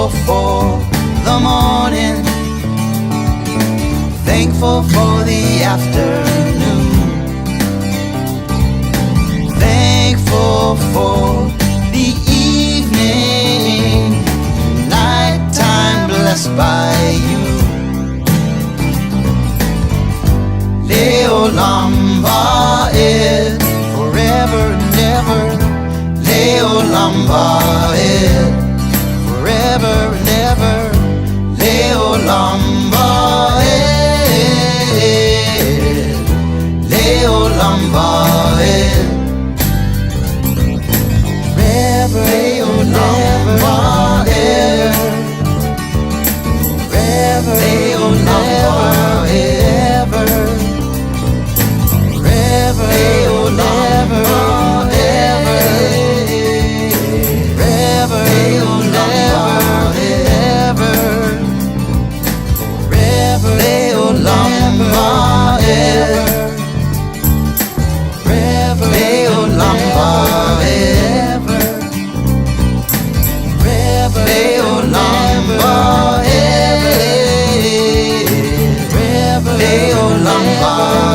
Thankful for the morning, thankful for the afternoon, thankful for the evening, nighttime blessed by you. Leolam Va'ed, forever and ever. Leolam Va'ed, forever and ever. Leolam Va'ed, Leolam Va'ed, forever, Leolam Va'ed, forever, Leolam Va'ed, forever, Leolam Va'ed, forever, Leolam Va'ed, Leolam Va'ed, forever, Leolam Va'ed, forever, Leolam Va'ed, forever, Leolam Va'ed.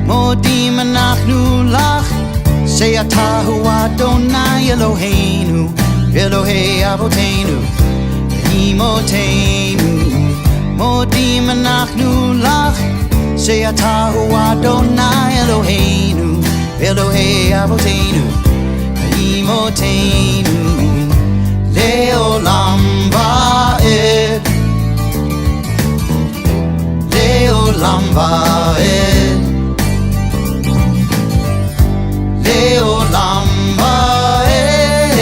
מודים אנחנו לך, שאתה הוא אדוני אלוהינו, אלוהי אבותינו, אמותינו. מודים אנחנו לך, שאתה הוא אדוני אלוהינו, אלוהי אבותינו, אמותינו. לעולם ועד, לעולם ועד, לעולם ועד,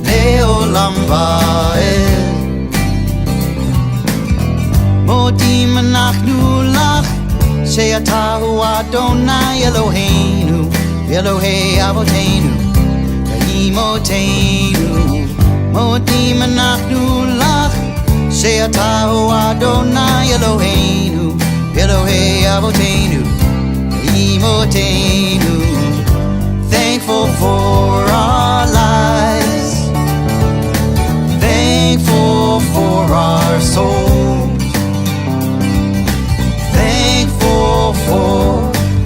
לעולם ועד. מודים אנחנו לך, שאתה הוא אדוני אלוהינו, אלוהי אבותינו, אמותינו. מודים אנחנו לך, שאתה הוא אדוני אלוהינו, אלוהי אבותינו, אמותינו. Thankful for our lives, thankful for our souls, thankful for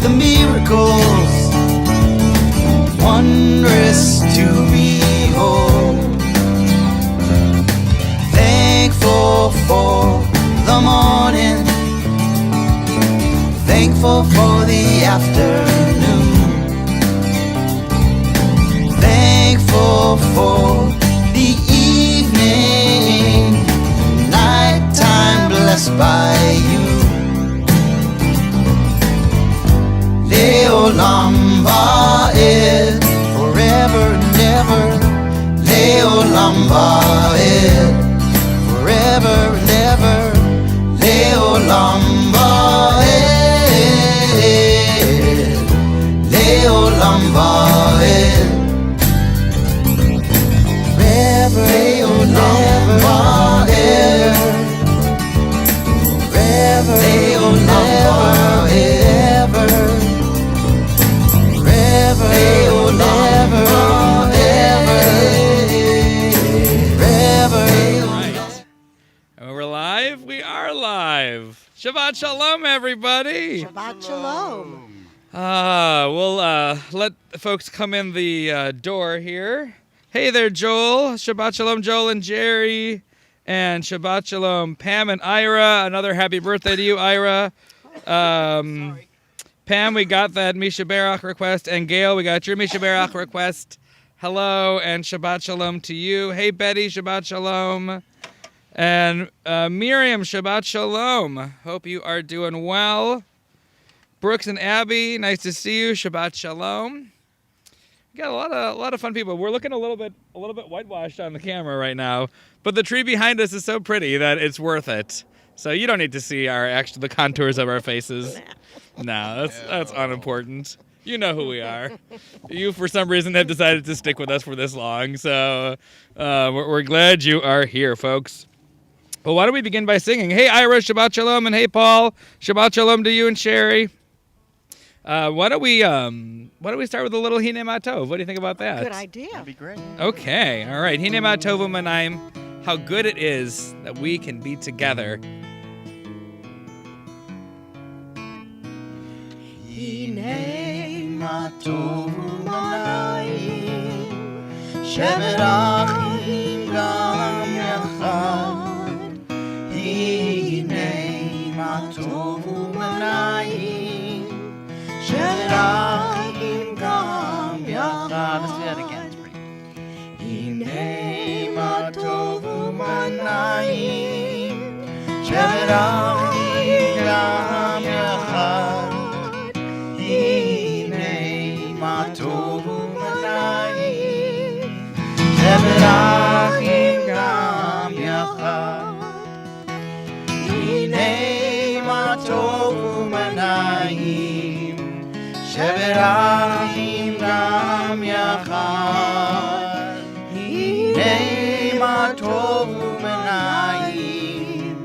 the miracles, wondrous to behold. Thankful for the morning, thankful for the afternoon, thankful for the evening, nighttime blessed by you. Leolam Va'ed, forever and ever. Leolam Va'ed, forever and ever. Leolam Va'ed, Leolam Va'ed, forever, Leolam Va'ed, forever, Leolam Va'ed, forever, Leolam Va'ed. We're live? We are live. Shabbat Shalom, everybody. Shabbat Shalom. We'll let folks come in the door here. Hey there, Joel. Shabbat Shalom, Joel and Jerry. And Shabbat Shalom, Pam and Ira. Another happy birthday to you, Ira. Sorry. Pam, we got that Misha Barach request. And Gail, we got your Misha Barach request. Hello, and Shabbat Shalom to you. Hey, Betty, Shabbat Shalom. And Miriam, Shabbat Shalom. Hope you are doing well. Brooks and Abby, nice to see you. Shabbat Shalom. We got a lot of fun people. We're looking a little bit whitewashed on the camera right now, but the tree behind us is so pretty that it's worth it. So you don't need to see the contours of our faces. No, that's unimportant. You know who we are. You, for some reason, have decided to stick with us for this long, so we're glad you are here, folks. Well, why don't we begin by singing? Hey, Ira, Shabbat Shalom, and hey, Paul, Shabbat Shalom to you and Sherry. Why don't we start with a little Hine Ma Tov? What do you think about that? Good idea. That'd be great. Okay, all right. Hine Ma Tov U'Manayim. How good it is that we can be together. Hine ma tov u'manayim, shevet achim gam yachad. Hine ma tov u'manayim, shevet achim gam yachad. Let's do that again. It's pretty good. Hine ma tov u'manayim, shevet achim gam yachad. Hine ma tov u'manayim, shevet achim gam yachad. Hine ma tov u'manayim, shevet achim gam yachad. Hine ma tov u'manayim,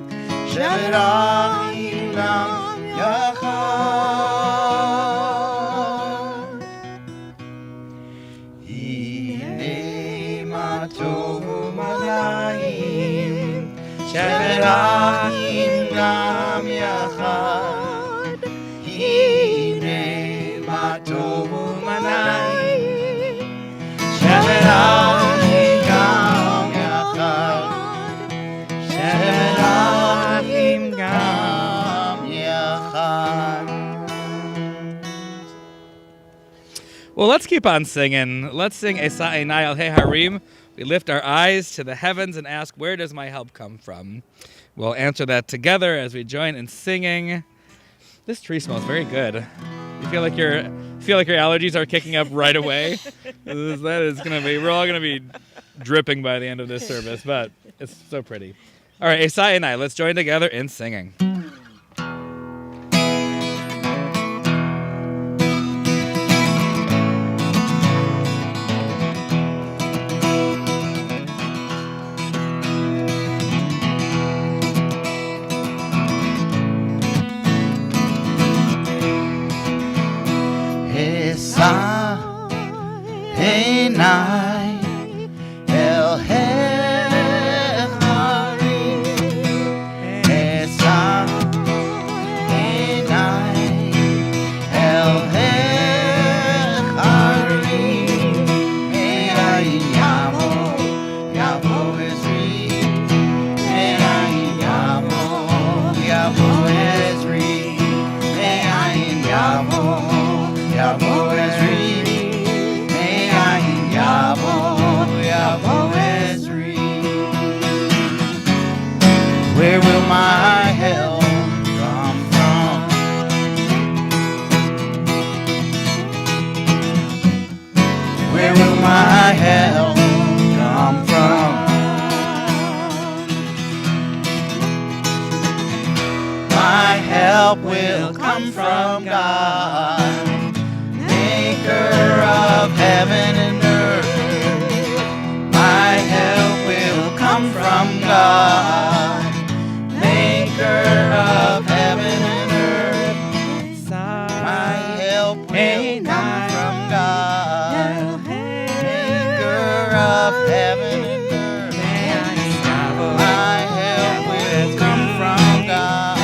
shevet achim gam yachad. Hine ma tov u'manayim, shevet achim gam yachad. Hine ma tov u'manayim, shevet achim gam yachad. Shevet achim gam yachad. Well, let's keep on singing. Let's sing Esa Einai Al He Harim. We lift our eyes to the heavens and ask, where does my help come from? We'll answer that together as we join in singing. This tree smells very good. You feel like your allergies are kicking up right away? That is going to be, we're all going to be dripping by the end of this service, but it's so pretty. All right, Esa Einai, let's join together in singing. Esa Einai El Hecharim. Esa Einai El Hecharim. Me'ayin yavo, yavo Ezri. Me'ayin yavo, yavo Ezri. Me'ayin yavo, yavo Ezri. Me'ayin yavo, yavo Ezri. Where will my help come from? Where will my help come from? My help will come from God, maker of heaven and earth. My help will come from God, maker of heaven and earth. My help will come from God, maker of heaven and earth. My help will come from God,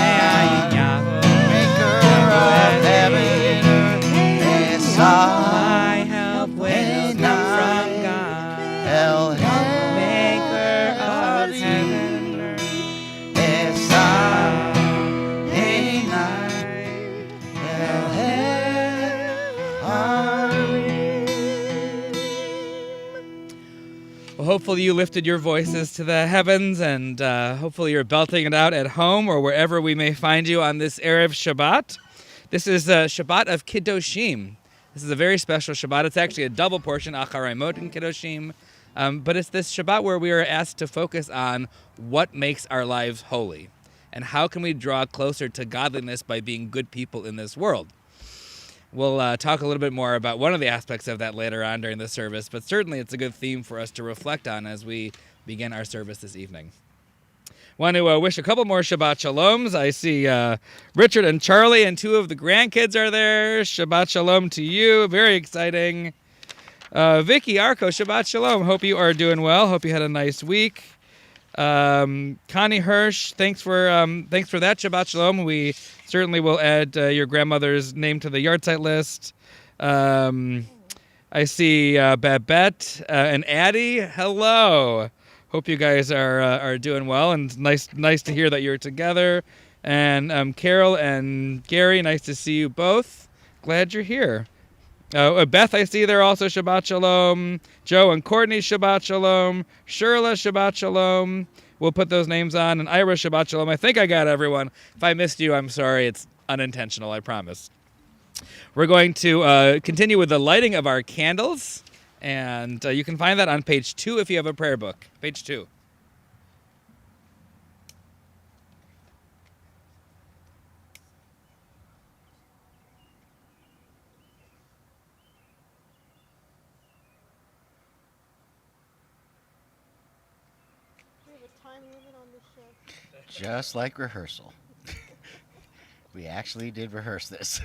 maker of heaven and earth. My help will come from God, maker of heaven and earth. Well, hopefully you lifted your voices to the heavens, and hopefully you're belting it out at home or wherever we may find you on this Erev Shabbat. This is a Shabbat of Kiddushim. This is a very special Shabbat. It's actually a double portion, Acharei Mot and Kiddushim. But it's this Shabbat where we are asked to focus on what makes our lives holy and how can we draw closer to godliness by being good people in this world. We'll talk a little bit more about one of the aspects of that later on during the service, but certainly it's a good theme for us to reflect on as we begin our service this evening. Want to wish a couple more Shabbat Shaloms. I see Richard and Charlie and two of the grandkids are there. Shabbat Shalom to you. Very exciting. Vicky, Arco, Shabbat Shalom. Hope you are doing well. Hope you had a nice week. Connie Hirsch, thanks for that Shabbat Shalom. We certainly will add your grandmother's name to the yahrzeit list. I see Babette and Addie. Hello. Hope you guys are doing well, and nice to hear that you're together. And Carol and Gary, nice to see you both. Glad you're here. Beth, I see there also, Shabbat Shalom. Joe and Courtney, Shabbat Shalom. Shirla, Shabbat Shalom. We'll put those names on. And Ira, Shabbat Shalom. I think I got everyone. If I missed you, I'm sorry. It's unintentional, I promise. We're going to continue with the lighting of our candles. And you can find that on page 2 if you have a prayer book. Page 2. Just like rehearsal. We actually did rehearse this.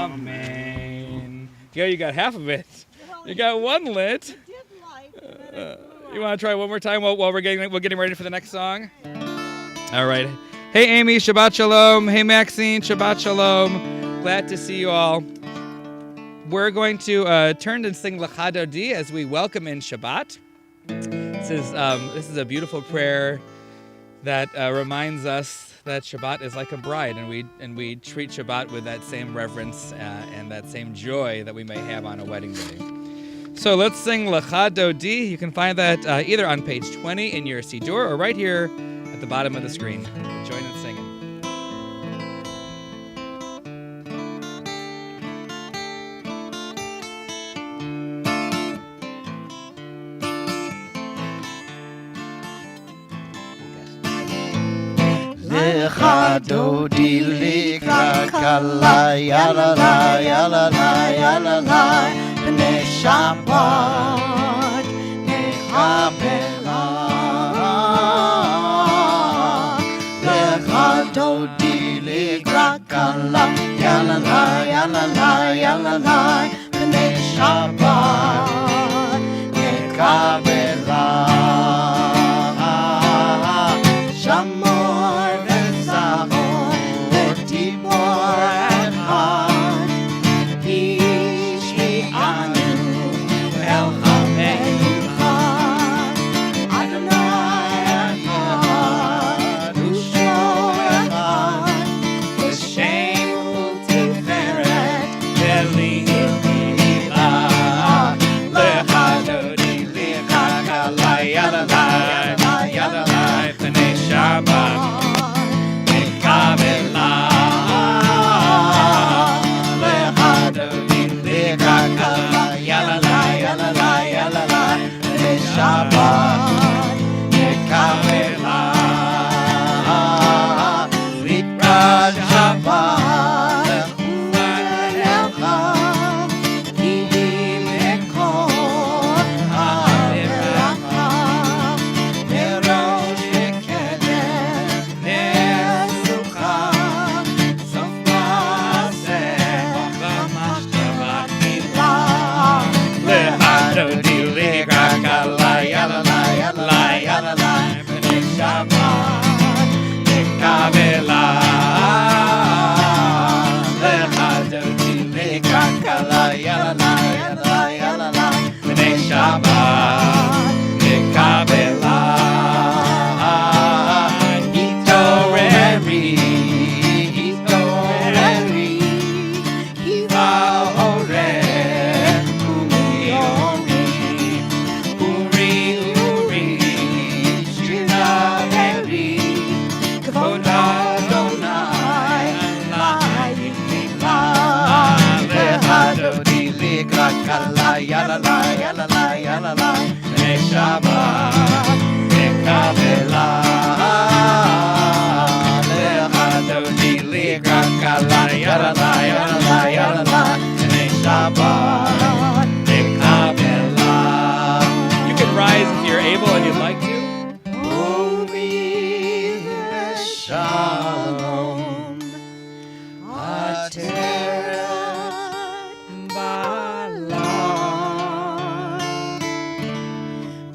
Amen. Yeah, you got half of it. You got one lit. You want to try one more time while we're getting ready for the next song? All right. Hey, Amy, Shabbat Shalom. Hey, Maxine, Shabbat Shalom. Glad to see you all. We're going to turn and sing Lecha Dodi as we welcome in Shabbat. This is a beautiful prayer that reminds us that Shabbat is like a bride, and we treat Shabbat with that same reverence and that same joy that we may have on a wedding day. So let's sing Lecha Dodi. You can find that either on page 20 in your Siddur or right here at the bottom of the screen. Join in singing. Lecha Dodi likra kala, ya la la, ya la la, ya la la. B'nei Shabbat nechabera. Lecha Dodi likra kala, ya la la, ya la la, ya la la. B'nei Shabbat nechabera. yalala, yalala, yalala, B'nai Shabbat, Nekabela, Lecha Dodi Likrat Kala, yalala, yalala, yalala, B'nai Shabbat, Nekabela. You can rise if you're able and you'd like to. Shalom, Ateret Balam,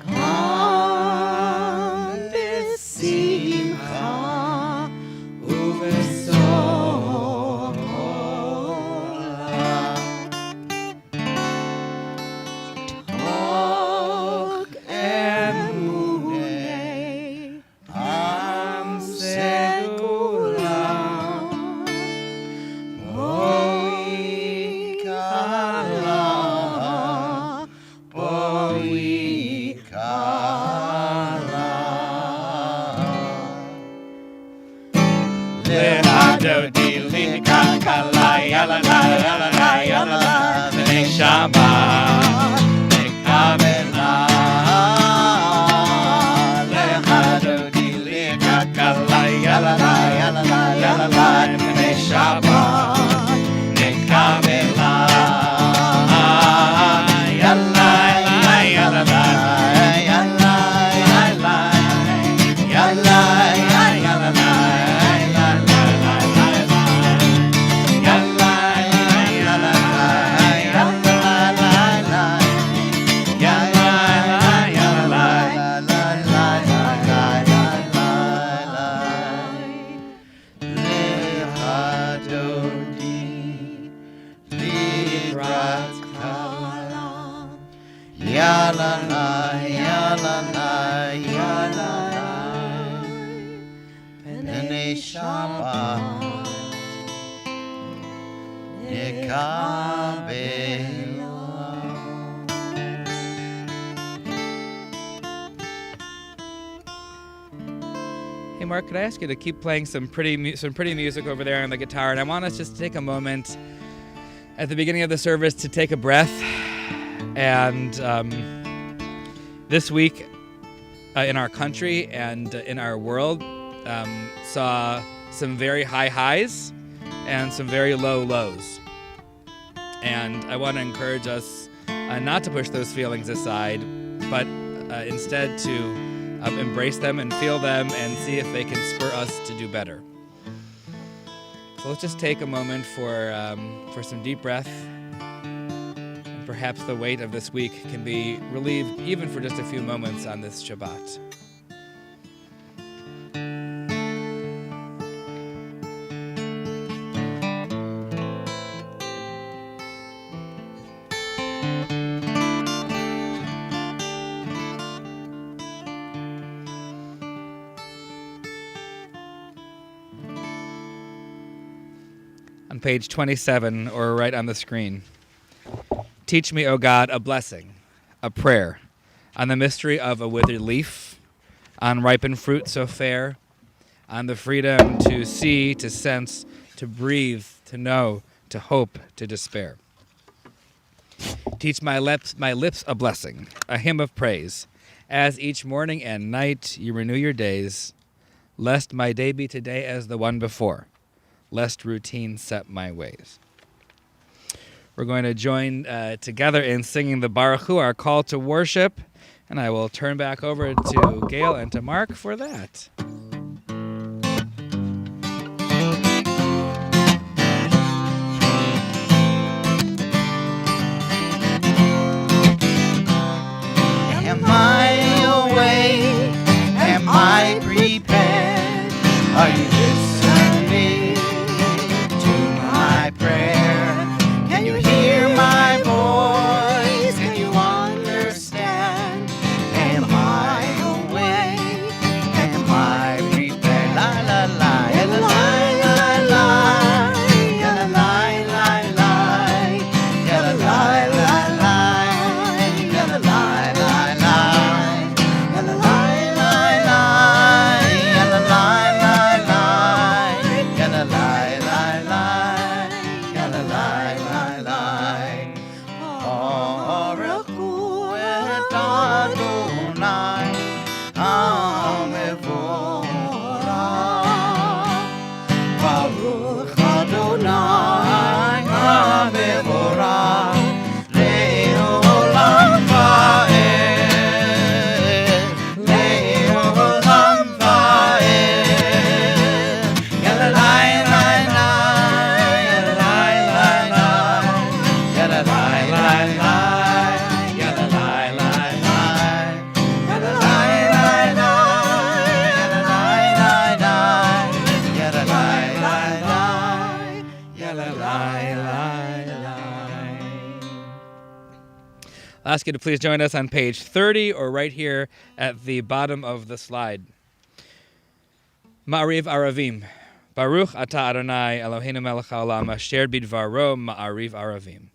Kam B'Simcha U'V'Sola, Tog Emunei Am Segula, Boikala, Boikala. Lehadodi likakala, yalala, yalala, yalala, B'nai Shabbat, Nekabela. Lehadodi likakala, yalala, yalala, yalala, B'nai Shabbat, Nekabela. Yalla, yalala, yalla, yalla, yalla, yalala, Yalala, yalala, yalala, B'nai Shabbat, Nekabela. Hey, Mark, could I ask you to keep playing some pretty music over there on the guitar? And I want us just to take a moment at the beginning of the service to take a breath. And this week in our country and in our world saw some very high highs and some very low lows. And I want to encourage us not to push those feelings aside, but instead to embrace them and feel them and see if they can spur us to do better. So let's just take a moment for some deep breath. And perhaps the weight of this week can be relieved even for just a few moments on this Shabbat. On page 27, or right on the screen. Teach me, O God, a blessing, a prayer, on the mystery of a withered leaf, on ripened fruit so fair, on the freedom to see, to sense, to breathe, to know, to hope, to despair. Teach my lips a blessing, a hymn of praise, as each morning and night you renew your days, lest my day be today as the one before, lest routine set my ways. We're going to join together in singing the Baruch Hu, our call to worship, and I will turn back over to Gail and to Mark for that. Am I awake? Am I prepared? Are you listening to my prayer? Can you hear my voice? Can you understand? Am I awake? Am I I'll ask you to please join us on page 30 or right here at the bottom of the slide. Ma'ariv Aravim. Baruch atah Adonai Eloheinu melech haolam asher bidvaro ma'ariv aravim.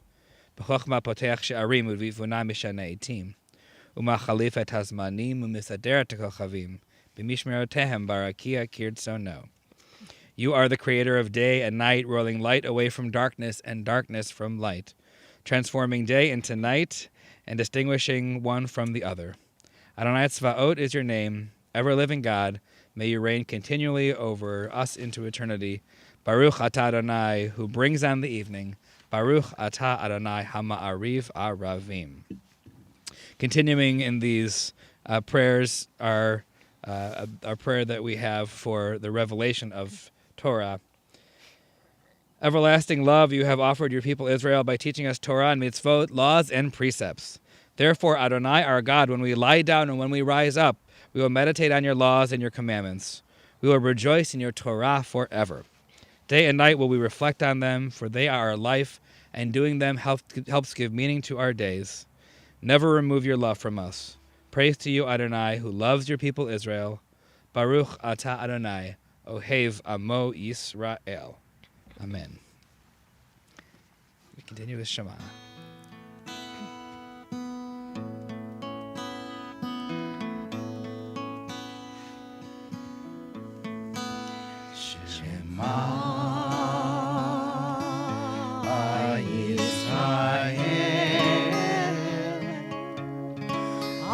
B'chochma poteach she'arim u'vivuna mishaneh etim. U'machalif et hazmanim u'misader et hakochavim. B'mishmerotehem barakia kirtzono. You are the creator of day and night, rolling light away from darkness and darkness from light, transforming day into night and distinguishing one from the other. Adonai Tzvaot is your name, ever-living God. May you reign continually over us into eternity. Baruch atah Adonai, who brings on the evening. Baruch atah Adonai hama'ariv aravim. Continuing in these prayers, our prayer that we have for the revelation of Torah. Everlasting love, you have offered your people Israel by teaching us Torah and mitzvot, laws and precepts. Therefore, Adonai, our God, when we lie down and when we rise up, we will meditate on your laws and your commandments. We will rejoice in your Torah forever. Day and night will we reflect on them, for they are our life, and doing them helps give meaning to our days. Never remove your love from us. Praise to you, Adonai, who loves your people Israel. Baruch atah Adonai, Ohev Amo Yisrael. Amen. We continue with Shema.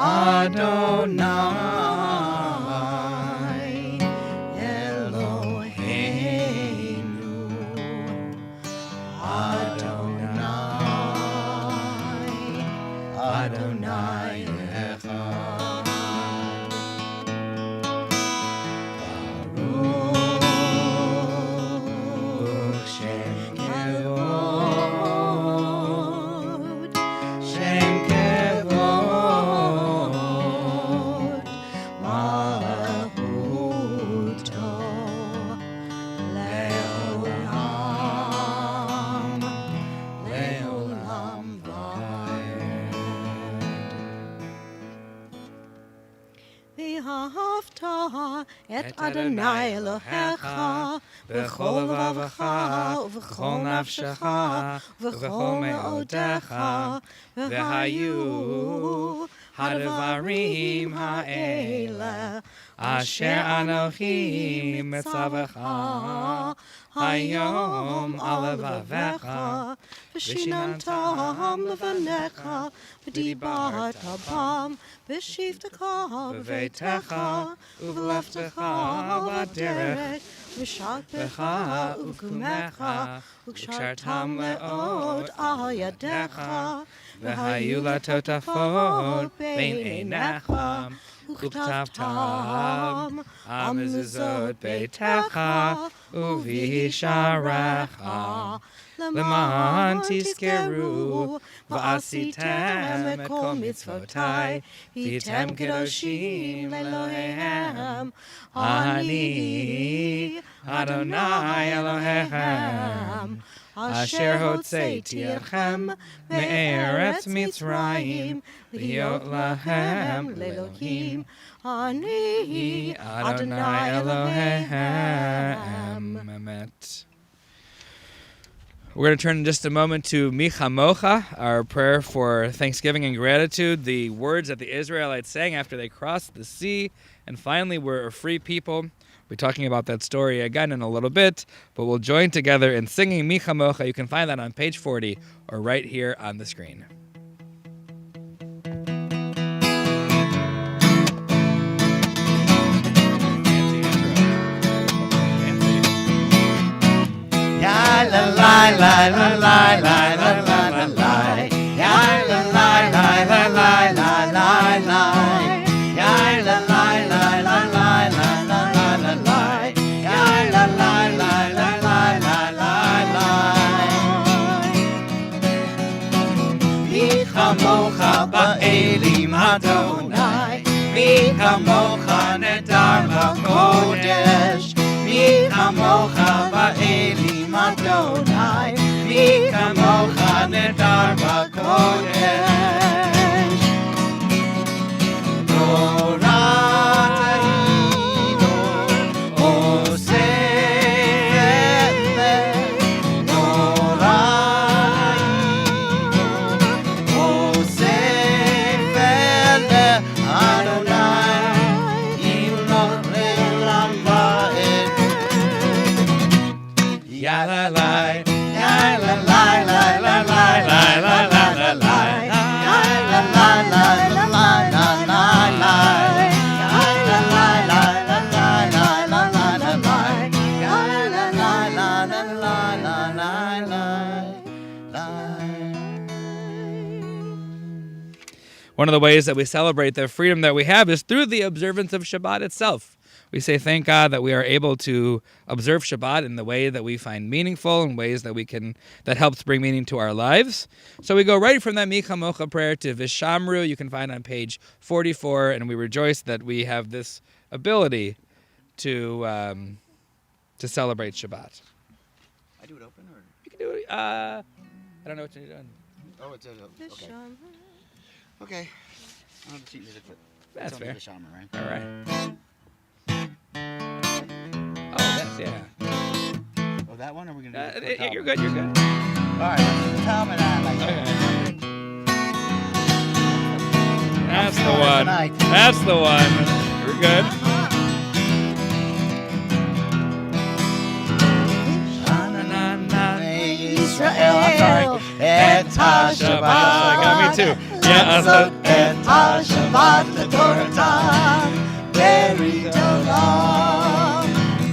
Adonai Eloheinu, Adonai Echad. Baruch Shem Kevod, Shem Kevod, Malachuto Leolam, Leolam Vayed. ואהבת את אדוני אלוהיך בכל לבבך ובכל נפשך ובכל מאודיך, והיו הדברים האלה אשר אנוכי מצווך היום על לבביך, ושיננתם לבניך, ודיברת בם בשבתך בביתך ובלכתך בדרך, ושעתך וקומך, וקשרתם מאוד על ידיך, והיו לטוטפות בין עיניך, וכתבתם על מזוזות ביתך ובשעריך, למען תזכרו ועשיתם את כל מצוותי, והייתם קדושים לאלוהיהם. אני אדוני אלוהיכם, אשר הוצאתי אתכם מארץ מצרים, להיות להם לאלוהים. אני אדוני אלוהיהם. Amet. We're going to turn in just a moment to Mi Chamocha, our prayer for thanksgiving and gratitude, the words that the Israelites sang after they crossed the sea and finally were a free people. We'll be talking about that story again in a little bit, but we'll join together in singing Mi Chamocha. You can find that on page 40 or right here on the screen. La la la la la la la la la la. Ya la la la la la la la la. Ya la la la la la la la la la. Ya la la la la la la la la. Mi chamocha ba'elim Adonai, mi chamocha nedar b'kodesh, mi chamocha ba'elim Adonai, la la, ya la la la la la la la la la, ya la la la la la la la la. One of the ways that we celebrate the freedom that we have is through the observance of Shabbat itself. We say, thank God that we are able to observe Shabbat in the way that we find meaningful, in ways that that helps bring meaning to our lives. So we go right from that Mi Chamocha prayer to Vishamru, you can find on page 44, and we rejoice that we have this ability to celebrate Shabbat. I do it open, or? You can do it, I don't know what you're doing. Oh, it's okay. Okay. I don't have the sheet music, but That's fair. The Shaman, right? All right. Oh, that's, yeah. Oh, that one, or are we going to do it? You're good, you're good. All right, Tom and I like Okay. that. That's the one. Tonight. That's the one. We're good. Israel, I'm sorry. Et HaShabbat. I got me too. Yeah, Et HaShabbat L'Torah Beri Olam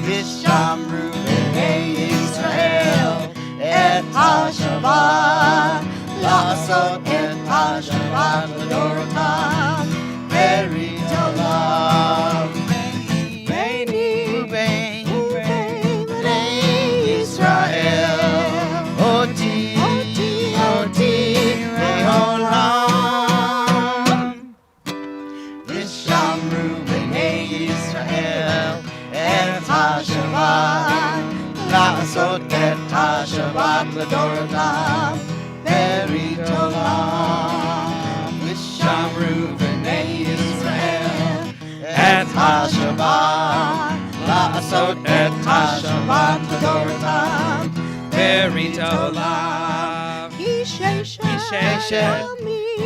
Vishamru B'nei Israel Et HaShabbat La'asot Et HaShabbat L'Torah Beri Olam B'nei Israel Oti Le'olam Vishamru B'nei Israel Et HaShabbat La'asot Et HaShabbat L'Torah Beri Olam Vishamru B'nei Israel Et HaShabbat La'asot Et HaShabbat L'Torah Beri Olam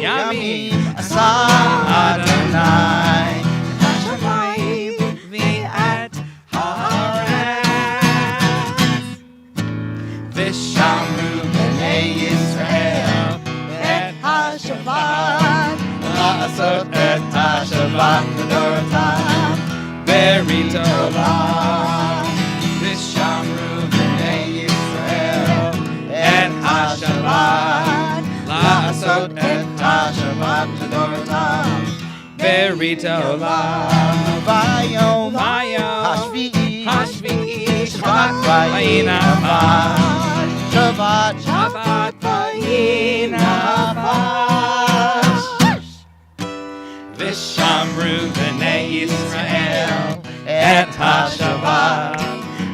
Yamim Asa Adonai Hashamayim V'at Haaretz Vishamru B'nei Israel Et HaShabbat La'asot Et HaShabbat L'Torah Beri Olam Vishamru B'nei Israel Et HaShabbat La'asot Et HaShabbat L'Torah Beri Olam Vayom Hashvi'i Shabbat Vayinavash Shabbat Vayinavash Vishamru B'nei Israel Et HaShabbat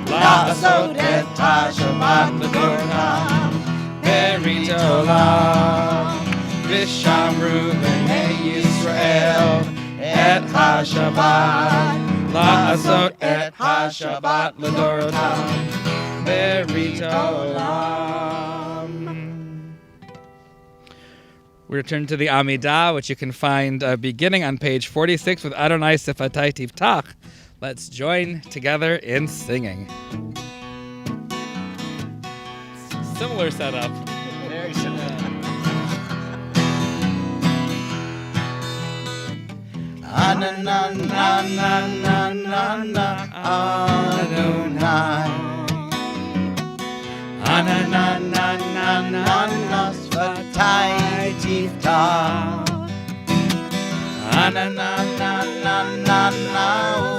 La'asot Et HaShabbat L'Torah Beri Olam Vishamru B'nei Israel Et HaShabbat La'asot Et HaShabbat L'Torah Beri Olam. We return to the Amidah, which you can find beginning on page 46 with Adonai Sifatai Tiftach. Let's join together in singing. Similar setup. Very similar. Adonai Ananana Svatai Tiftach Ananana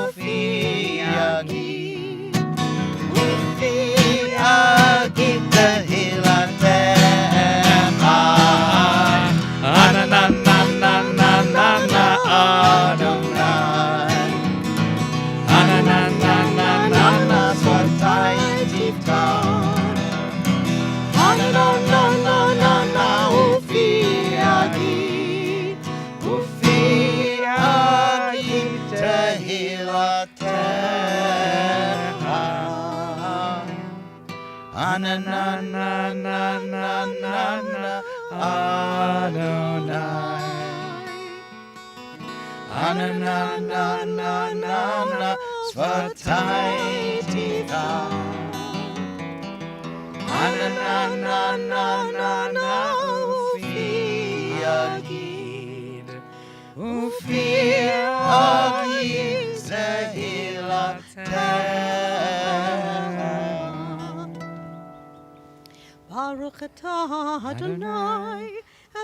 Ufi Yagi Tehilatecha Ananana Adonai Ananana Svatai Tiftach Ananana Ufi Yagi Tehilatecha Ananana Adonai Ananana Svatai Tiftach Ufi Agid, Ufi Agid Zehilatem. Baruch atah Adonai,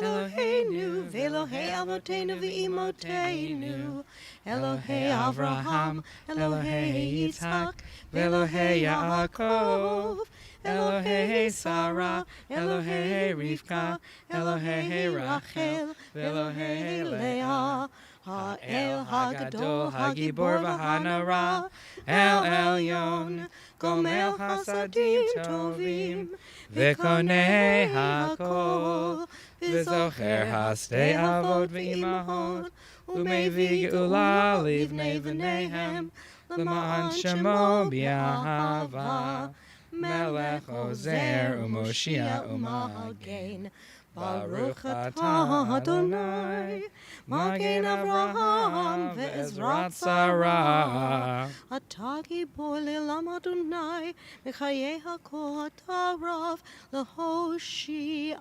Eloheinu, Velohei Avotenu v'Imotenu, Elohei Avraham, Elohei Yitzhak, Velohei Yaakov, Elohei Sarah, Elohei Rivka, Elohei Rachel, Velohei Leah, Ha'el Hagadol, Hagibor v'Hanara, El Elyon, Gomel Hasadim Tovim, V'konei Hakol, V'zocher Hasdei Avot v'Imahot, U'mevi Geula Livnei V'neihem, L'ma'an Shemo B'Yahava, Melech Ozer U'Moshia U'Magen. Baruch atah Adonai, Magen Avraham ve'ezrat Sarah. Atah gibor le'olam Adonai, Mechayei hakol atah lehoshia.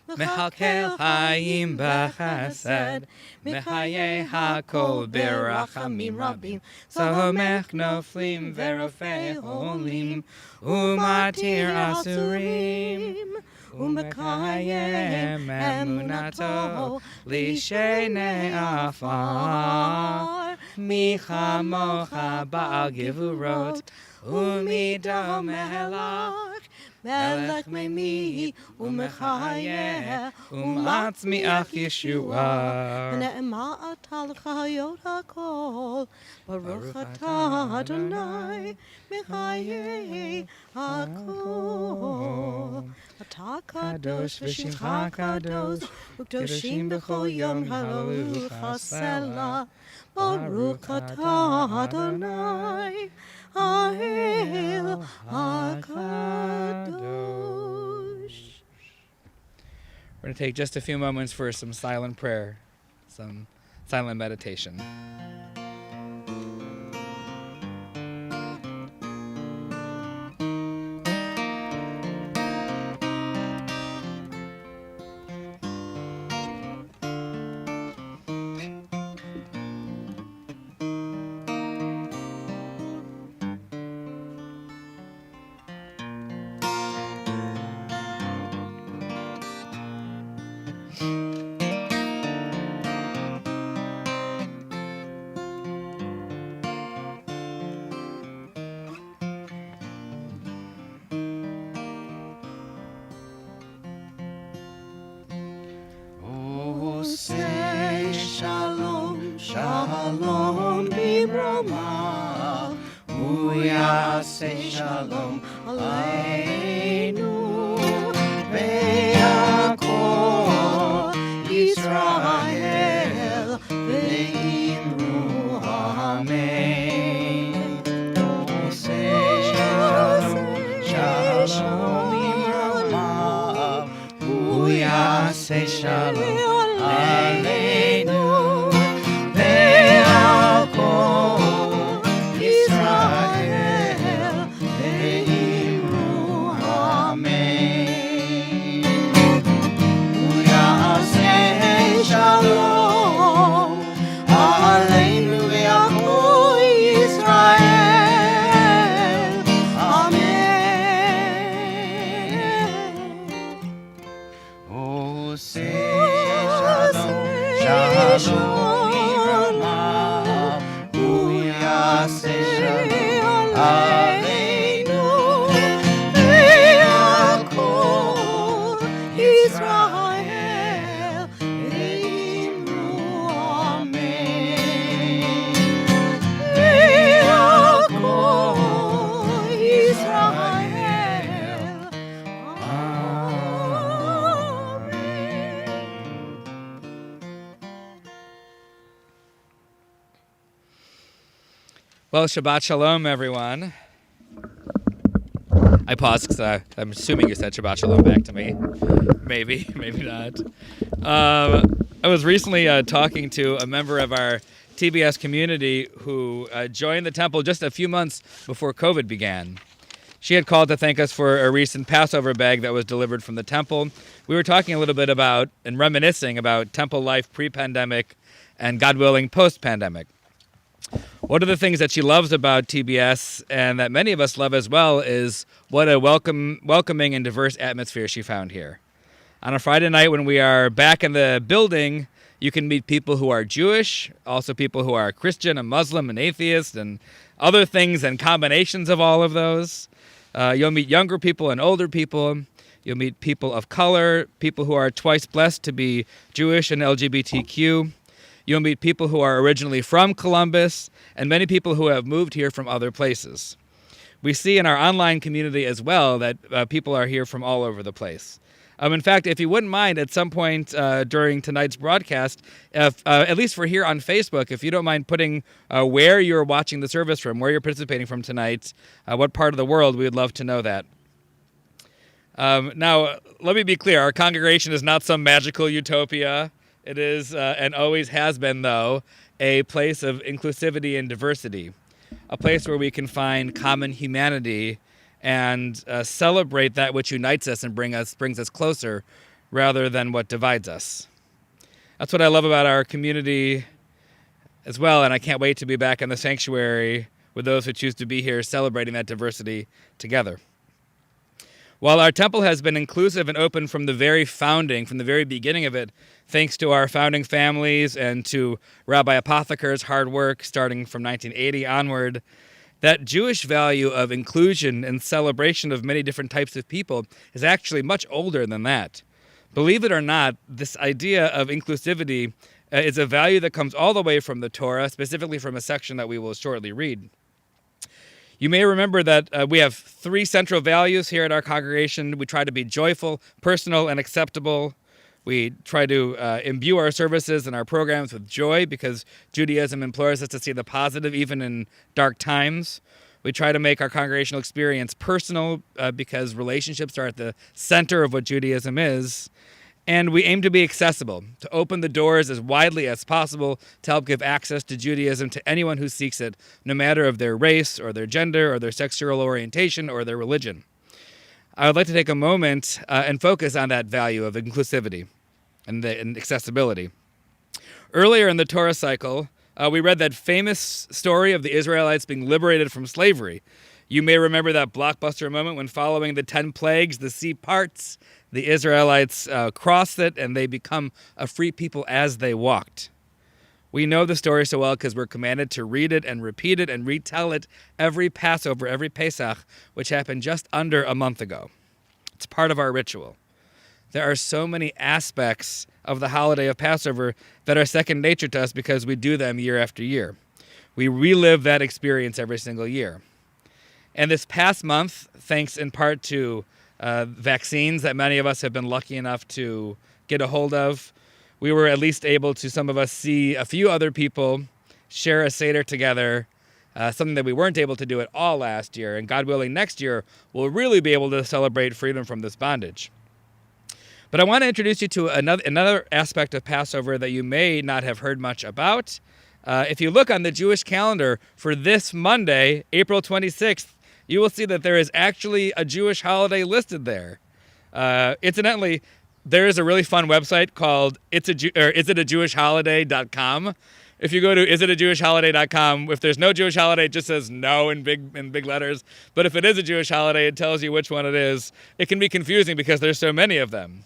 Mechakel Hayim b'chesed, Mechayei hakol b'rachamim rabim, Somech noflim v'rofei holim, Umatir asurim. Umekayem emunato lishenei afar, michamocha ba'al givurot umido melach, melech memi umechayeh umatzmiach Yeshua. V'ne'ema atah l'chayot hakol, Baruch atah Adonai, Mechayei hakol. Atah kadosh v'shimcha kadosh, u'kedoshim b'chol yom hallelu chasela. Baruch atah Adonai, Ha'el HaKadosh. We're going to take just a few moments for some silent prayer, some silent meditation. Say shalom, shalom b'brama. Say shalom aleinu ve'akol Yisrael ve'imru amen. Say shalom, shalom b'brama. Say shalom aleinu ve'akol Yisrael ve'imru amen. Uyaseh shalom aleinu ve'akol Yisrael amen. Oh, say shalom b'brama. Uyaseh shalom aleinu ve'akol Yisrael ve'imru amen. Ve'akol Yisrael amen. Well, Shabbat Shalom, everyone. I paused because I'm assuming you said Shabbat Shalom back to me. Maybe, maybe not. I was recently talking to a member of our TBS community who joined the temple just a few months before COVID began. She had called to thank us for a recent Passover bag that was delivered from the temple. We were talking a little bit about and reminiscing about temple life pre-pandemic and, God willing, post-pandemic. One of the things that she loves about TBS, and that many of us love as well, is what a welcoming and diverse atmosphere she found here. On a Friday night when we are back in the building, you can meet people who are Jewish, also people who are Christian and Muslim and atheist and other things and combinations of all of those. You'll meet younger people and older people. You'll meet people of color, people who are twice blessed to be Jewish and LGBTQ. You'll meet people who are originally from Columbus and many people who have moved here from other places. We see in our online community as well that people are here from all over the place. In fact, if you wouldn't mind, at some point during tonight's broadcast, at least for here on Facebook, if you don't mind putting where you're watching the service from, where you're participating from tonight, what part of the world, we would love to know that. Now, let me be clear. Our congregation is not some magical utopia. It is, and always has been, though, a place of inclusivity and diversity, a place where we can find common humanity and celebrate that which unites us and brings us closer rather than what divides us. That's what I love about our community as well, and I can't wait to be back in the sanctuary with those who choose to be here celebrating that diversity together. While our temple has been inclusive and open from the very founding, from the very beginning of it, thanks to our founding families and to Rabbi Apotheker's hard work starting from 1980 onward, that Jewish value of inclusion and celebration of many different types of people is actually much older than that. Believe it or not, this idea of inclusivity is a value that comes all the way from the Torah, specifically from a section that we will shortly read. You may remember that we have 3 central values here at our congregation. We try to be joyful, personal, and acceptable. We try to imbue our services and our programs with joy because Judaism implores us to see the positive even in dark times. We try to make our congregational experience personal because relationships are at the center of what Judaism is. And we aim to be accessible, to open the doors as widely as possible to help give access to Judaism to anyone who seeks it, no matter of their race or their gender or their sexual orientation or their religion. I would like to take a moment and focus on that value of inclusivity and accessibility. Earlier in the Torah cycle, we read that famous story of the Israelites being liberated from slavery. You may remember that blockbuster moment when, following the 10 plagues, the sea parts, the Israelites cross it, and they become a free people as they walked. We know the story so well because we're commanded to read it and repeat it and retell it every Passover, every Pesach, which happened just under a month ago. It's part of our ritual. There are so many aspects of the holiday of Passover that are second nature to us because we do them year after year. We relive that experience every single year. And this past month, thanks in part to vaccines that many of us have been lucky enough to get a hold of, we were at least able to, some of us, see a few other people share a Seder together, something that we weren't able to do at all last year. And God willing, next year, we'll really be able to celebrate freedom from this bondage. But I want to introduce you to another aspect of Passover that you may not have heard much about. If you look on the Jewish calendar for this Monday, April 26th, you will see that there is actually a Jewish holiday listed there. Incidentally, there is a really fun website called isitAjewishHoliday.com. If you go to isitAjewishHoliday.com, if there's no Jewish holiday, it just says no in big letters. But if it is a Jewish holiday, it tells you which one it is. It can be confusing because there's so many of them.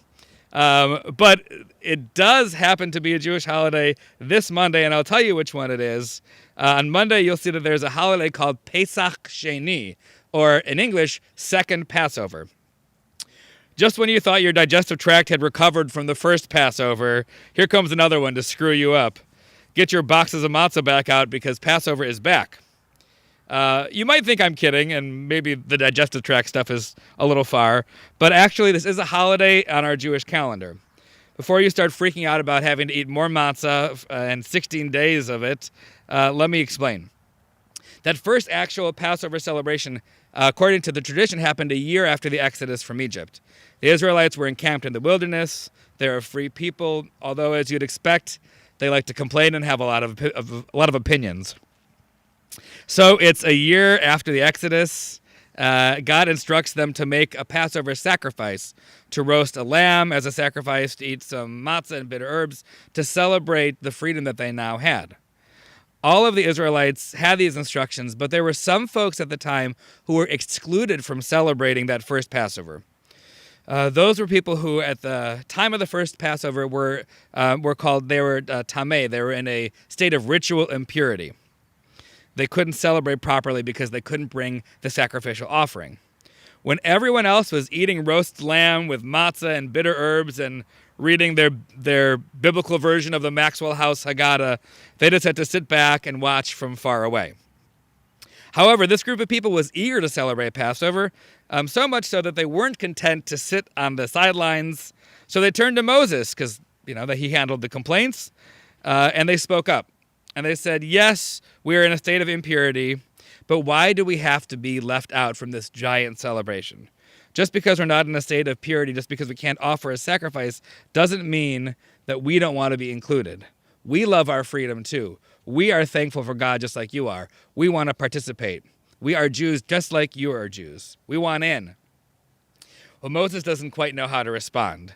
But it does happen to be a Jewish holiday this Monday, and I'll tell you which one it is. On Monday, you'll see that there's a holiday called Pesach Sheni, or in English, Second Passover. Just when you thought your digestive tract had recovered from the first Passover, here comes another one to screw you up. Get your boxes of matzah back out because Passover is back. You might think I'm kidding, and maybe the digestive tract stuff is a little far, but actually this is a holiday on our Jewish calendar. Before you start freaking out about having to eat more matzah and 16 days of it, let me explain. That first actual Passover celebration, according to the tradition, happened a year after the Exodus from Egypt. The Israelites were encamped in the wilderness. They're a free people, although, as you'd expect, they like to complain and have a lot of opinions. So it's a year after the Exodus, God instructs them to make a Passover sacrifice, to roast a lamb as a sacrifice, to eat some matzah and bitter herbs, to celebrate the freedom that they now had. All of the Israelites had these instructions, but there were some folks at the time who were excluded from celebrating that first Passover. Those were people who, at the time of the first Passover, were tameh. They were in a state of ritual impurity. They couldn't celebrate properly because they couldn't bring the sacrificial offering. When everyone else was eating roast lamb with matzah and bitter herbs and reading their biblical version of the Maxwell House Haggadah, they just had to sit back and watch from far away. However, this group of people was eager to celebrate Passover, so much so that they weren't content to sit on the sidelines. So they turned to Moses, because that he handled the complaints, and they spoke up. And they said, yes, we are in a state of impurity, but why do we have to be left out from this giant celebration? Just because we're not in a state of purity, just because we can't offer a sacrifice, doesn't mean that we don't want to be included. We love our freedom too. We are thankful for God just like you are. We want to participate. We are Jews just like you are Jews. We want in. Well, Moses doesn't quite know how to respond.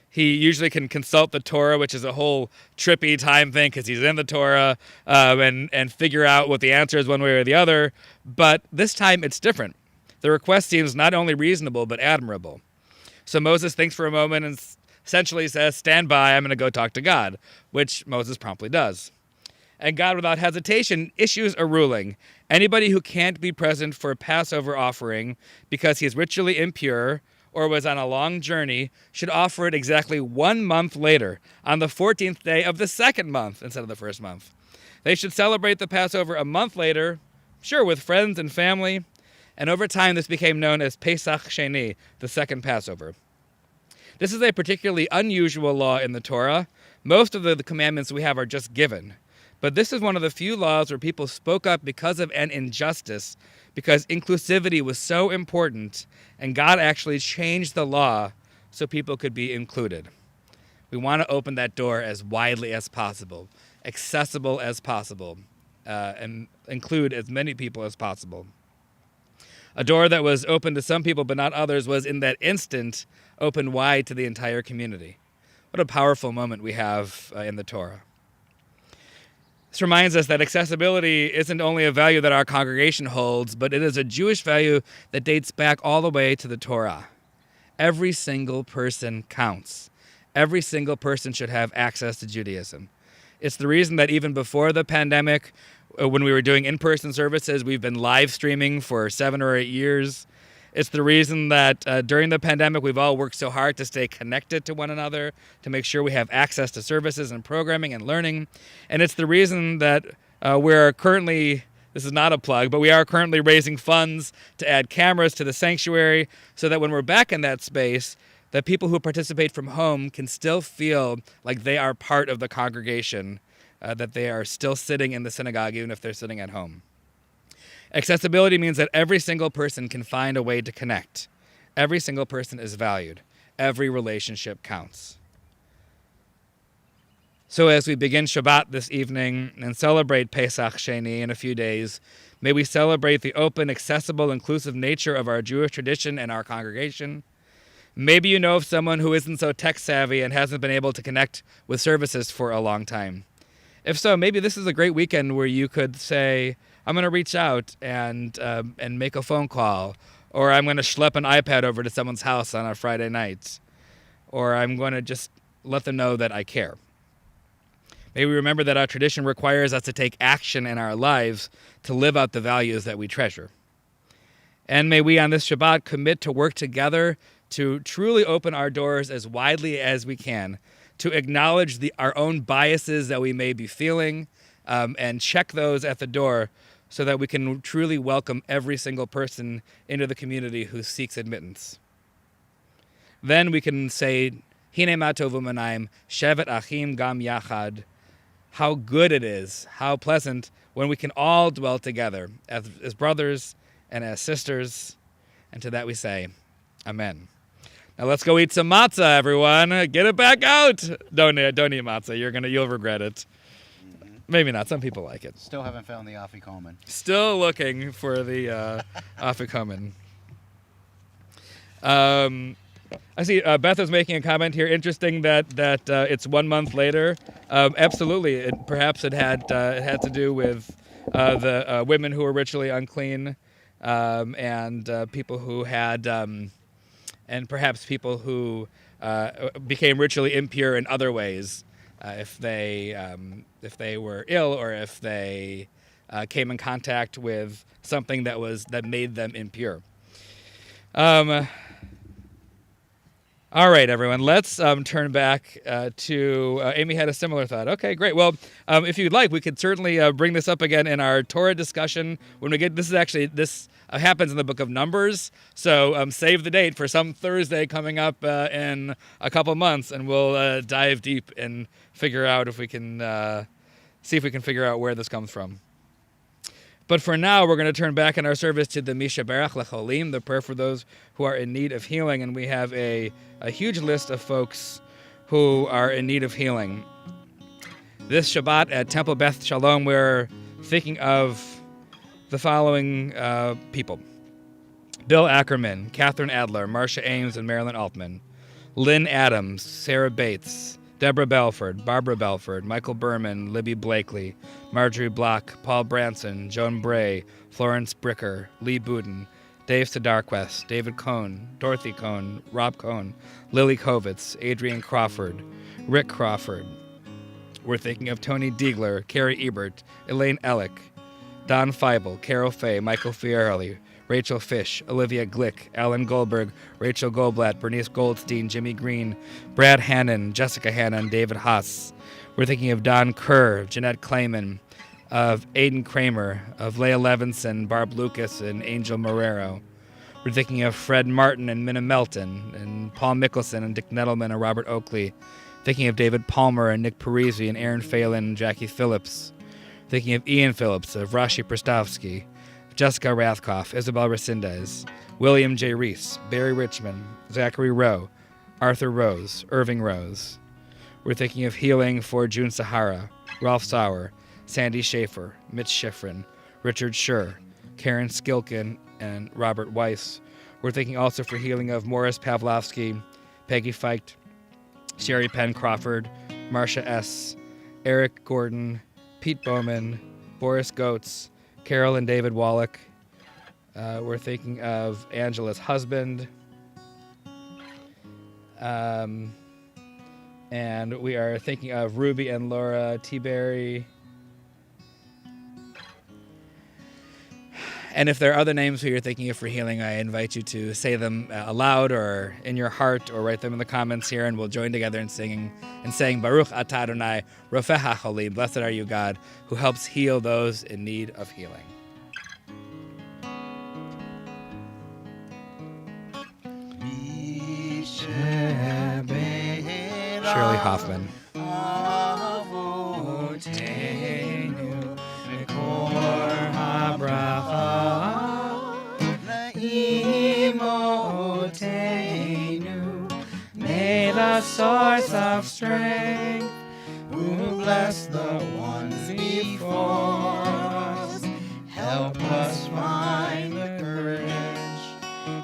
He usually can consult the Torah, which is a whole trippy time thing because he's in the Torah, and figure out what the answer is one way or the other. But this time it's different. The request seems not only reasonable, but admirable. So Moses thinks for a moment and essentially says, stand by, I'm going to go talk to God, which Moses promptly does. And God, without hesitation, issues a ruling. Anybody who can't be present for a Passover offering because he is ritually impure or was on a long journey should offer it exactly 1 month later, on the 14th day of the second month instead of the first month. They should celebrate the Passover a month later, sure, with friends and family, and over time this became known as Pesach Sheni, the second Passover. This is a particularly unusual law in the Torah. Most of the commandments we have are just given. But this is one of the few laws where people spoke up because of an injustice, because inclusivity was so important, and God actually changed the law so people could be included. We want to open that door as widely as possible, accessible as possible, and include as many people as possible. A door that was open to some people but not others was in that instant open wide to the entire community. What a powerful moment we have in the Torah. This reminds us that accessibility isn't only a value that our congregation holds, but it is a Jewish value that dates back all the way to the Torah. Every single person counts. Every single person should have access to Judaism. It's the reason that even before the pandemic, when we were doing in-person services, we've been live streaming for 7 or 8 years. It's the reason that during the pandemic, we've all worked so hard to stay connected to one another, to make sure we have access to services and programming and learning. And it's the reason that we're currently, this is not a plug, but we are currently raising funds to add cameras to the sanctuary so that when we're back in that space, that people who participate from home can still feel like they are part of the congregation, that they are still sitting in the synagogue even if they're sitting at home. Accessibility means that every single person can find a way to connect. Every single person is valued. Every relationship counts. So as we begin Shabbat this evening and celebrate Pesach Sheni in a few days, may we celebrate the open, accessible, inclusive nature of our Jewish tradition and our congregation. Maybe you know of someone who isn't so tech-savvy and hasn't been able to connect with services for a long time. If so, maybe this is a great weekend where you could say, I'm going to reach out and make a phone call, or I'm going to schlep an iPad over to someone's house on a Friday night, or I'm going to just let them know that I care. May we remember that our tradition requires us to take action in our lives to live out the values that we treasure. And may we on this Shabbat commit to work together to truly open our doors as widely as we can, to acknowledge our own biases that we may be feeling, and check those at the door so that we can truly welcome every single person into the community who seeks admittance. Then we can say, Hine ma tovu manayim, shevet achim gam yachad. How good it is, how pleasant when we can all dwell together as brothers and as sisters. And to that we say, Amen. Now let's go eat some matzah, everyone. Get it back out. Don't eat matzah. You'll regret it. Maybe not. Some people like it. Still haven't found the afikomen. Still looking for the afikomen. I see Beth is making a comment here. Interesting that it's 1 month later. Absolutely, perhaps it had to do with the women who were ritually unclean, and people who had, and perhaps people who became ritually impure in other ways, if they were ill or if they came in contact with something that made them impure. All right, everyone. Let's turn back to Amy had a similar thought. Okay, great. Well, if you'd like, we could certainly bring this up again in our Torah discussion when we get. This happens in the Book of Numbers, so save the date for some Thursday coming up in a couple months, and we'll dive deep and figure out if we can see if we can figure out where this comes from. But for now, we're going to turn back in our service to the Misha Berach Lecholim, the prayer for those who are in need of healing. And we have a huge list of folks who are in need of healing. This Shabbat at Temple Beth Shalom, we're thinking of the following people. Bill Ackerman, Catherine Adler, Marcia Ames, and Marilyn Altman. Lynn Adams, Sarah Bates, Deborah Belford, Barbara Belford, Michael Berman, Libby Blakely, Marjorie Block, Paul Branson, Joan Bray, Florence Bricker, Lee Budin, Dave Sedarquest, David Cohn, Dorothy Cohn, Rob Cohn, Lily Kovitz, Adrian Crawford, Rick Crawford. We're thinking of Tony Diegler, Carrie Ebert, Elaine Ellick, Don Feibel, Carol Fay, Michael Fierley, Rachel Fish, Olivia Glick, Alan Goldberg, Rachel Goldblatt, Bernice Goldstein, Jimmy Green, Brad Hannon, Jessica Hannon, David Haas. We're thinking of Don Kerr, Jeanette Clayman, of Aiden Kramer, of Leah Levinson, Barb Lucas, and Angel Marrero. We're thinking of Fred Martin and Minna Melton, and Paul Mickelson and Dick Nettleman and Robert Oakley. Thinking of David Palmer and Nick Parisi and Aaron Phelan and Jackie Phillips. Thinking of Ian Phillips, of Rashi Prastovsky, Jessica Rathkoff, Isabel Resendez, William J. Reese, Barry Richmond, Zachary Rowe, Arthur Rose, Irving Rose. We're thinking of healing for June Sahara, Ralph Sauer, Sandy Schaefer, Mitch Schifrin, Richard Schur, Karen Skilkin, and Robert Weiss. We're thinking also for healing of Morris Pavlovsky, Peggy Feicht, Sherry Penn Crawford, Marcia S., Eric Gordon, Pete Bowman, Boris Goetz, Carol and David Wallach. We're thinking of Angela's husband. And we are thinking of Ruby and Laura T-Berry. And if there are other names who you're thinking of for healing, I invite you to say them aloud or in your heart or write them in the comments here, and we'll join together in saying Baruch Atah Adonai Rofeh HaCholim. Blessed are you, God, who helps heal those in need of healing. Shirley Hoffman. May the source of strength, who bless the ones before us, help us find the courage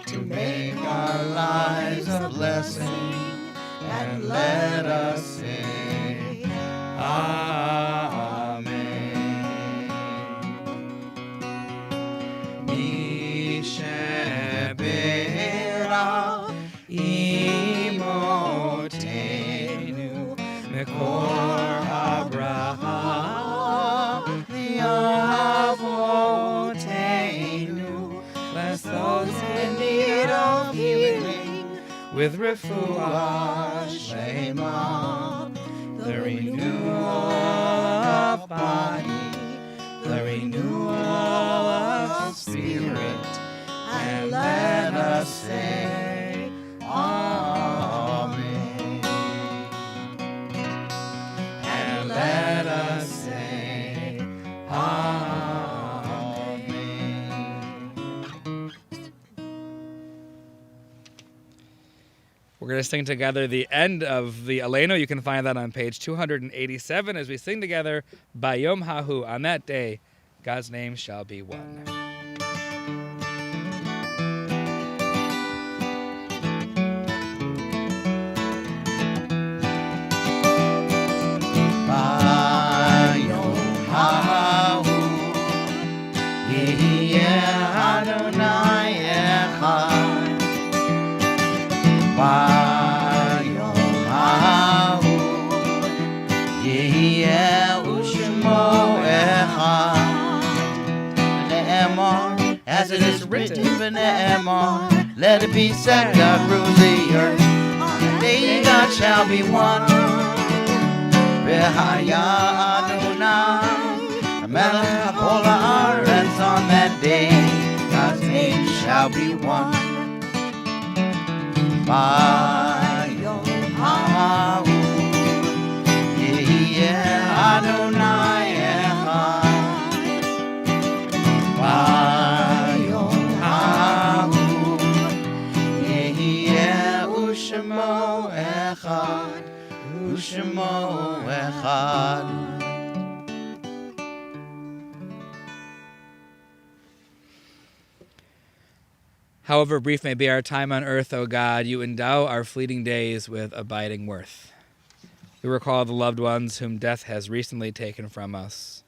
to make our lives a blessing, and let us say, Amen. Misheberach imotenu mekor Abraham liavotenu. Bless those in need of healing with refuah shlema, the renewal of body, the renewal of spirit, and let us say, Amen. And let us say, Amen. We're going to sing together the end of the Aleinu. You can find that on page 287 as we sing together, Bayom Hahu, on that day, God's name shall be one. ביום ההוא יהיה ושמו אחד. נאמר, as it is written, ונאמר, let it be said, God rules the earth. On the day God shall be one. והיה אדוני המלך כל הארץ. On that day God's name shall be one. ביום ההוא יהיה אדוני אחד. ביום ההוא יהיה ושמו אחד. ושמו אחד. However brief may be our time on earth, O God, you endow our fleeting days with abiding worth. We recall the loved ones whom death has recently taken from us.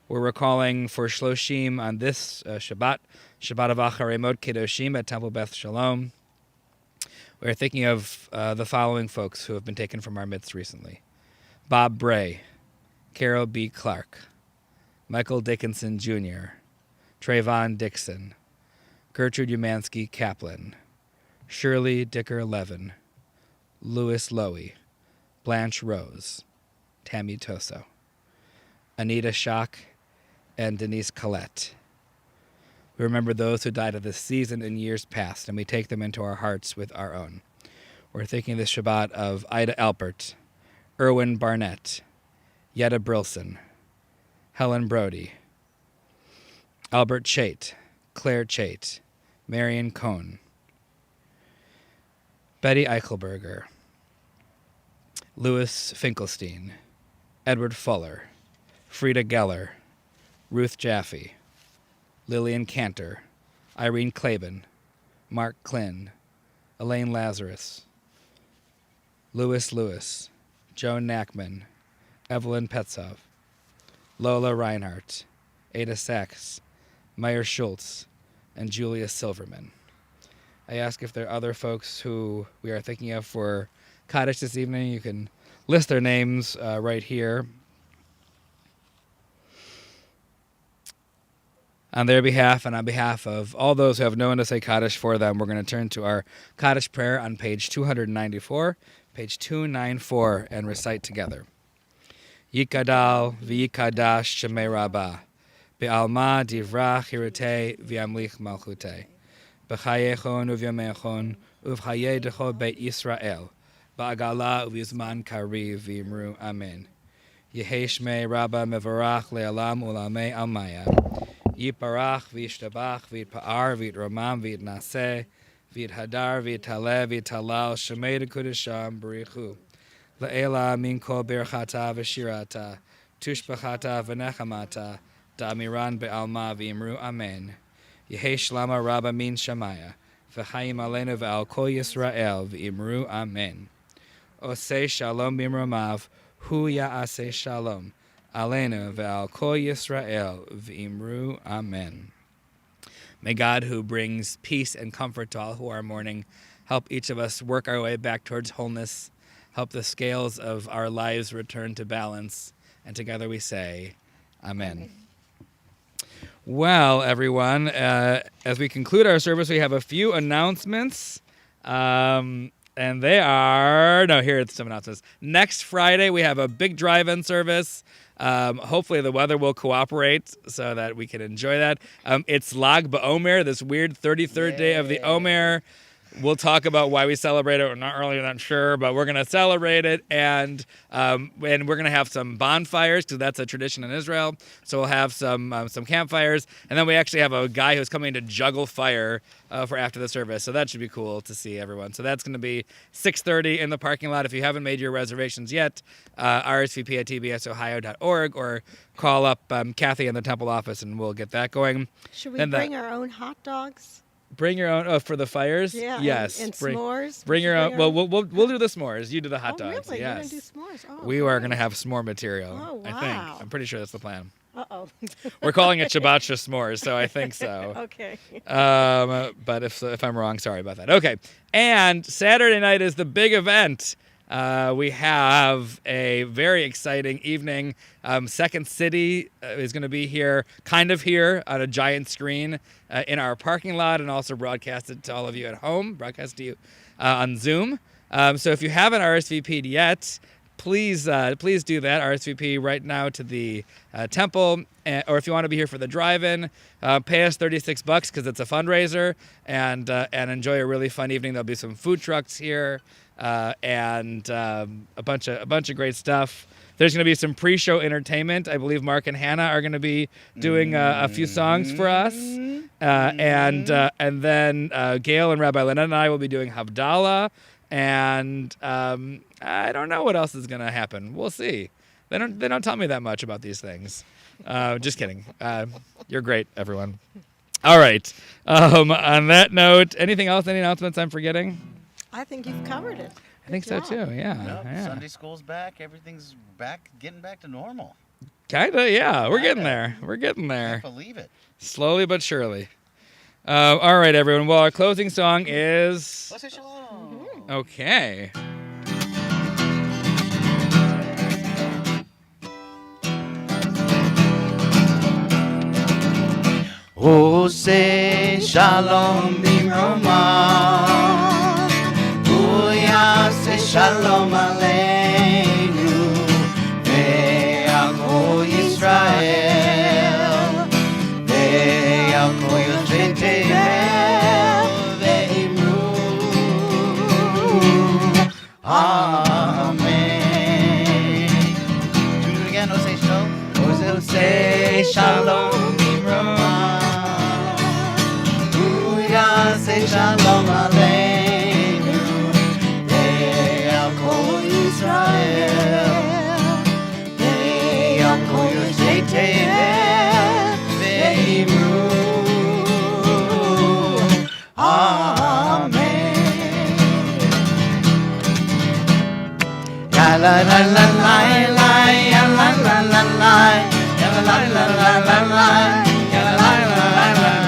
We're recalling for Shloshim on this Shabbat, Shabbat of Acharei Mot Kedoshim at Temple Beth Shalom. We're thinking of the following folks who have been taken from our midst recently. Bob Bray, Carol B. Clark, Michael Dickinson Jr., Trayvon Dixon, Gertrude Umansky Kaplan, Shirley Dicker Levin, Louis Lowy, Blanche Rose, Tammy Toso, Anita Schock, and Denise Collette. We remember those who died of this season in years past, and we take them into our hearts with our own. We're thinking this Shabbat of Ida Alpert, Erwin Barnett, Yetta Brilson, Helen Brody, Albert Chait, Claire Chait, Marion Cohn, Betty Eichelberger, Louis Finkelstein, Edward Fuller, Frida Geller, Ruth Jaffe, Lillian Cantor, Irene Klaben, Mark Klin, Elaine Lazarus, Louis Lewis, Joan Nackman, Evelyn Petzov, Lola Reinhardt, Ada Sachs, Meyer Schultz, and Julia Silverman. I ask if there are other folks who we are thinking of for Kaddish this evening. You can list their names right here. On their behalf and on behalf of all those who have no one to say Kaddish for them, we're going to turn to our Kaddish prayer on page 294, page 294, and recite together. Yikadal v'yikadash shemei rabbah, be'alma divrach hirutei v'yamlich malchutei, b'chayechon uvyamechon uv'chayei decho beit Yisrael, ba'agala uv'yizman kariv v'yimru amen. Yehei shmei rabbah mevarach le'alam ulamei almaya. Yiparach v'yishtabach v'yitpa'ar v'yitromam v'yitnaseh v'yithadar v'yitaleh v'yitalal shemei dekudesham b'richu le'ela min kol birchata v'shirata tushbachata v'nechamata da'amiran be'alma v'yimru amen. Yehei shlama rabba min shamaya v'chaim aleinu v'al kol Yisrael v'yimru amen. Osei shalom b'imromav hu ya'aseh shalom Aleinu ve'al kol Yisrael v'imru amen. May God, who brings peace and comfort to all who are mourning, help each of us work our way back towards wholeness, help the scales of our lives return to balance, and together we say, Amen. Well, everyone, as we conclude our service, we have a few announcements. And they are, here are some announcements. Next Friday, we have a big drive-in service. Hopefully the weather will cooperate so that we can enjoy that. It's Lag BaOmer, this weird 33rd day of the Omer. We'll talk about why we celebrate it. We're not really not sure, but we're going to celebrate it, and we're going to have some bonfires because that's a tradition in Israel. So we'll have some campfires, and then we actually have a guy who's coming to juggle fire for after the service. So that should be cool to see everyone. So that's going to be 6:30 in the parking lot. If you haven't made your reservations yet, RSVP at tbsohio.org or call up Kathy in the Temple office, and we'll get that going. Should we bring our own hot dogs? Bring your own for the fires. Yeah, yes. and s'mores. Bring your own. Well, we'll do the s'mores. You do the hot dogs. Really? Yes. You're gonna do s'mores? Oh, we are going to have s'more material. Oh, wow. I think. I'm pretty sure that's the plan. Uh-oh. We're calling it Shabbat S'mores, so I think so. Okay. But if I'm wrong, sorry about that. Okay. And Saturday night is the big event. We have a very exciting evening. Second City is going to be here on a giant screen in our parking lot, and also broadcasted to all of you at home, broadcast to you on Zoom. So if you haven't RSVP'd yet, please do that. RSVP right now to the temple, or if you want to be here for the drive-in, pay us $36 because it's a fundraiser, and enjoy a really fun evening. There'll be some food trucks here, and a bunch of great stuff. There's going to be some pre-show entertainment. I believe Mark and Hannah are going to be doing a few songs for us, and then Gail and Rabbi Lynette and I will be doing Havdalah. And I don't know what else is going to happen. We'll see. They don't tell me that much about these things. Just kidding. You're great, everyone. All right. On that note, anything else? Any announcements I'm forgetting? I think you've covered it. I think so too. Yeah. Yeah. Sunday school's back. Everything's back, getting back to normal. Kinda. Yeah. We're getting there. We're getting there. Can't believe it. Slowly but surely. All right, everyone. Well, our closing song is. Let's say shalom. Okay. Oh, say shalom b'roma. Oh, yeah, say shalom aleinu. Ve'al Yisrael. Ve'al kol yoshvei tevel ve'imru. Amen. Do it again. Oh, say shalom. Oh, say shalom b'roma. Say shalom aleinu, ve'al kol Yisrael, ve'al kol yoshvei tevel ve'imru. Amen. Ya la la la la la, ya la la la la, ya la la la la la, ya la la la la la.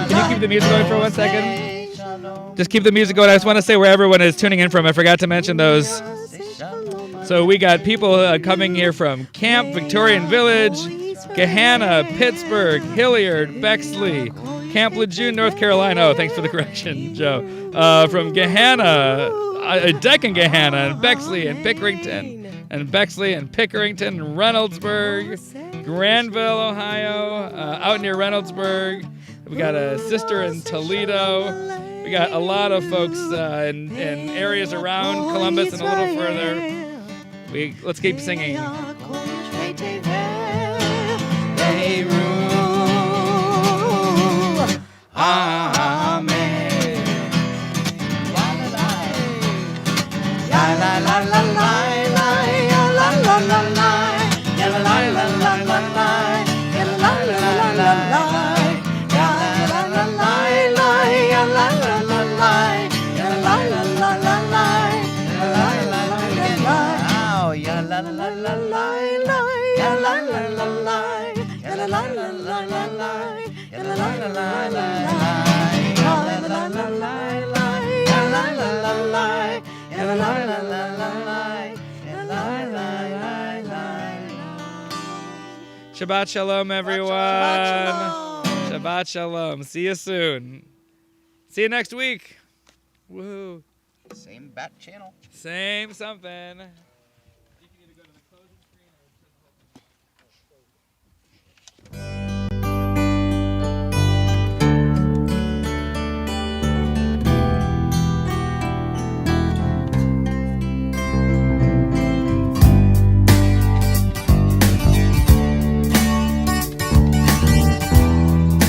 Can you keep the music going for 1 second? Just keep the music going. I just want to say where everyone is tuning in from. I forgot to mention those. So we got people coming here from Camp Victorian Village, Gahanna, Pittsburgh, Hilliard, Bexley, Camp Lejeune, North Carolina. Oh, thanks for the correction, Joe. From Gahanna, Deccan Gahanna, and Bexley, and Pickerington, and Bexley, and Pickerington, and Reynoldsburg, Granville, Ohio, out near Reynoldsburg. We got a sister in Toledo. We got a lot of folks in areas around Columbus and a little further. Let's keep singing. Amen. La la la la la la, la la la la, la la la la la la, la la la la la la. Shabbat Shalom, everyone. Shabbat Shalom. See you soon. See you next week. Woohoo. Same bat channel. Same something.